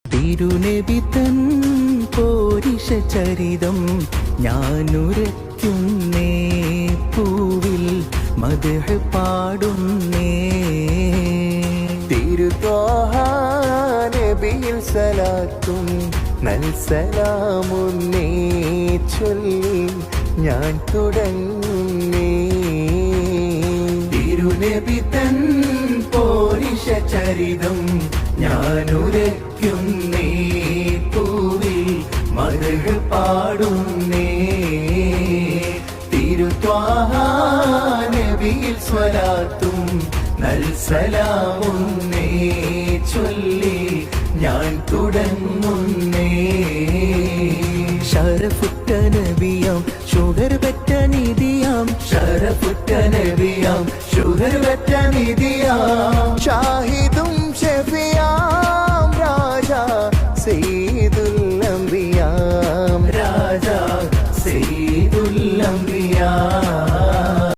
തിരുനബി തൻ പോരിഷ ചരിതം ഞാനുരയ്ക്കുന്നേ, പൂവിൽ മദ്ഹ് പാടുന്നേ. തിരുത്വാഹ നബിയിൽ സലാത്തും നൽസലാമുന്നേ ചൊല്ലി ഞാൻ തുടങ്ങുന്നേ. തിരുനബി തൻ പോരിഷ ചരിതം ഞാനുരയ്ക്കുന്നേ, പൂവിൽ മദ്ഹ് പാടുന്നേ. തിരുത്വാഹ നബിയിൽ സ്വലാത്തും നൽസലാമുന്നേ ചൊല്ലി ഞാൻ തുടങ്ങുന്നേ. ഷറഫുറ്റ നബിയാം ഷുഗർ പെറ്റ നിധിയാം, ഷറഫുറ്റ നബിയാം ഷുഗർ പെറ്റ നിധിയാം. ഷാഹിദും ഷഫിയാം രാജാ സയ്യിദുൽ അംബിയാ, രാജാ സയ്യിദുൽ അംബിയാ.